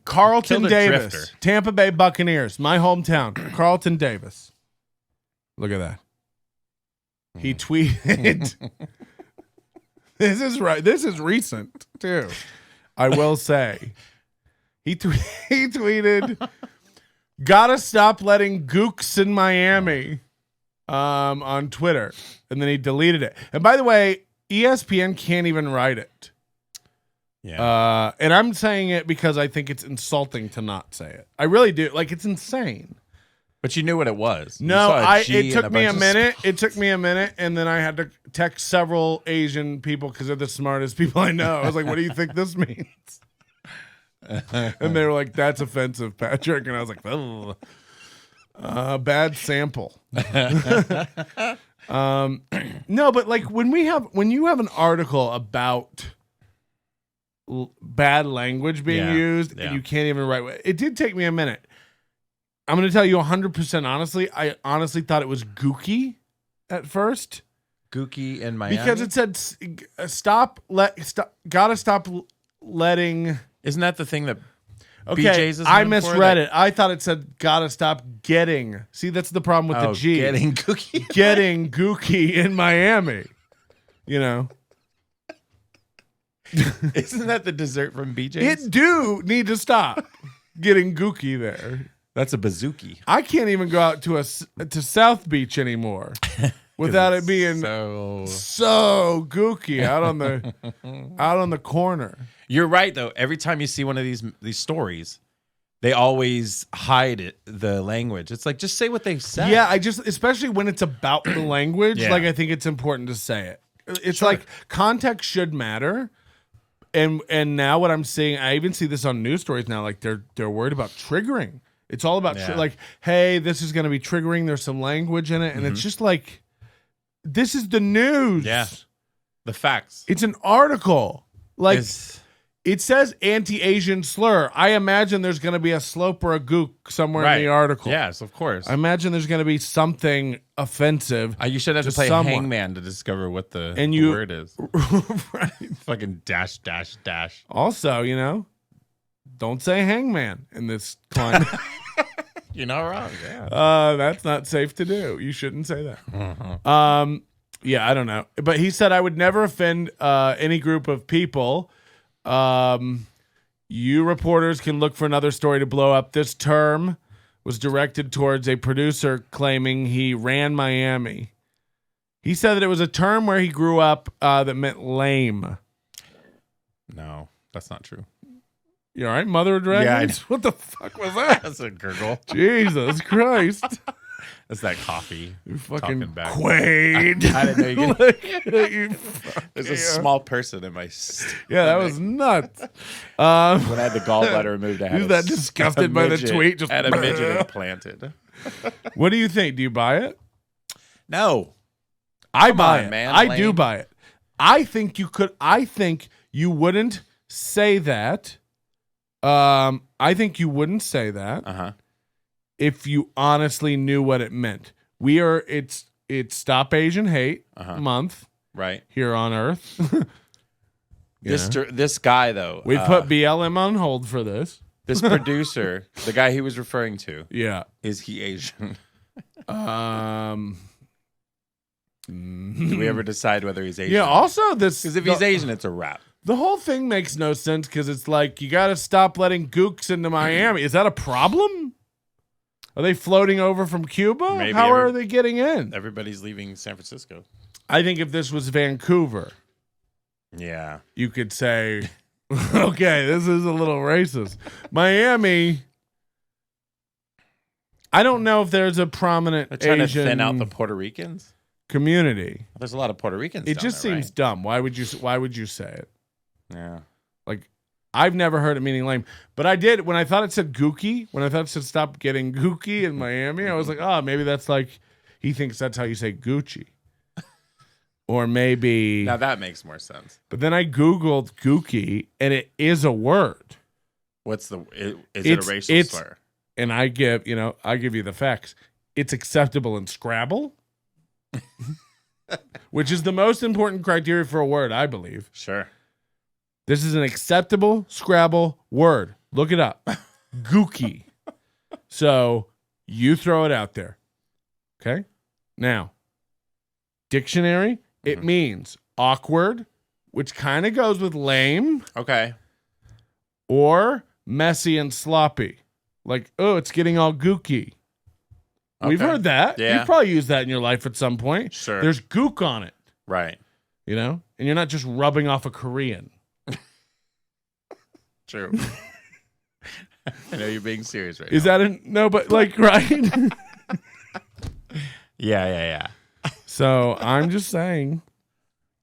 Carlton Killed a Davis, drifter. Tampa Bay Buccaneers, my hometown. Carlton Davis. Look at that. He tweeted. This is right. This is recent too. I will say. He tweeted, "Gotta stop letting gooks in Miami," on Twitter, and then he deleted it. And by the way, ESPN can't even write it. Yeah. And I'm saying it because I think it's insulting to not say it. I really do. Like, it's insane. But you knew what it was. No, it took me a minute. It took me a minute, and then I had to text several Asian people because they're the smartest people I know. I was like, "What do you think this means?" And they were like, "That's offensive, Patrick." And I was like, "Oh, bad sample." No, but like when you have an article about bad language being used and you can't even write, it did take me a minute. I'm going to tell you 100% honestly. I honestly thought it was gooky at first. Gooky in Miami? Because it said, gotta stop letting. Isn't that the thing that Okay, BJ's is I known misread for? it. I thought it said, gotta stop getting. See, that's the problem with the G. Getting gooky. Getting gooky in Miami. You know. Isn't that the dessert from BJ's? It do need to stop getting gooky there. That's a bazooki. I can't even go out to South Beach anymore without it being so gooky out on the corner. You're right though. Every time you see one of these stories, they always hide the language. It's like, just say what they've said. Yeah, especially when it's about the language, Yeah. like I think it's important to say it. It's like context should matter. And now what I'm seeing, I even see this on news stories now, like they're worried about triggering. It's all about like, hey, this is going to be triggering. There's some language in it, and it's just like, this is the news. Yeah. The facts. It's an article. Like, it says anti-Asian slur. I imagine there's going to be a slope or a gook somewhere in the article. Yes, of course. I imagine there's going to be something offensive. You should have to play Hangman to discover what the word is. Right. Fucking dash, dash, dash. Also, don't say hangman in this climate. You're not wrong. Yeah. That's not safe to do. You shouldn't say that. Yeah, I don't know. But he said, I would never offend any group of people. You reporters can look for another story to blow up. This term was directed towards a producer claiming he ran Miami. He said that it was a term where he grew up that meant lame. No, that's not true. You all right, Mother of Dragons? Yeah, what the fuck was that? That's a gurgle. Jesus Christ. That's that coffee. You fucking back. Quaid. I didn't know you could. There's a Yeah. small person in my Yeah, that was nuts. when I had the gallbladder removed, I had He's that disgusted by the tweet. Just had a midget implanted. What do you think? Do you buy it? No. I Come buy on, it. man, I do lame. buy it. I think you could. I think you wouldn't say that. I think you wouldn't say that if you honestly knew what it meant. It's Stop Asian Hate month right here on Earth. This guy though, We put BLM on hold for this. This producer, the guy he was referring to, Yeah. is he Asian? Do we ever decide whether he's Asian? Yeah. Also, this because if he's Asian, it's a wrap. The whole thing makes no sense because it's like you got to stop letting gooks into Miami. Is that a problem? Are they floating over from Cuba? Maybe How are they getting in? Everybody's leaving San Francisco. I think if this was Vancouver, yeah, you could say, okay, this is a little racist. Miami, I don't know if there's a prominent they're trying Asian to thin out the Puerto Ricans. Community. There's a lot of Puerto Ricans. It down just there, seems right? dumb. Why would you say it? Yeah. Like, I've never heard it meaning lame, but I did when I thought it said gooky. When I thought it said stop getting gooky in Miami, I was like, oh, maybe that's like he thinks that's how you say Gucci, or maybe Now that makes more sense. But then I googled gooky, and it is a word. Is it a racial slur? And I give you the facts. It's acceptable in Scrabble, which is the most important criteria for a word, I believe. Sure. This is an acceptable Scrabble word. Look it up. Gookie. So you throw it out there. Okay? Now, dictionary, it means awkward, which kind of goes with lame, Okay. or messy and sloppy. Like, oh, it's getting all gooky. We've Okay. heard that. Yeah. You've probably used that in your life at some point. Sure. There's gook on it, Right. you know? And you're not just rubbing off a Korean. True. I know you're being serious right Is now. that no, but like, right? Yeah. So I'm just saying,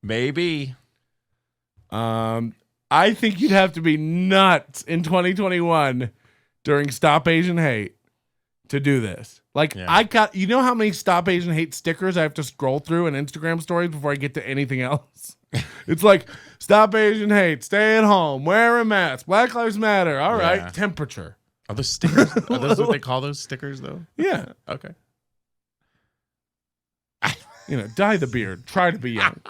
Maybe. I think you'd have to be nuts in 2021 during Stop Asian Hate to do this. Like, Yeah. you know how many Stop Asian Hate stickers I have to scroll through in Instagram stories before I get to anything else? It's like, Stop Asian Hate, stay at home, wear a mask, Black Lives Matter. All right, Yeah. temperature. Are those stickers? Are those what they call those stickers, though? Yeah. Okay. You know, dye the beard, try to be young.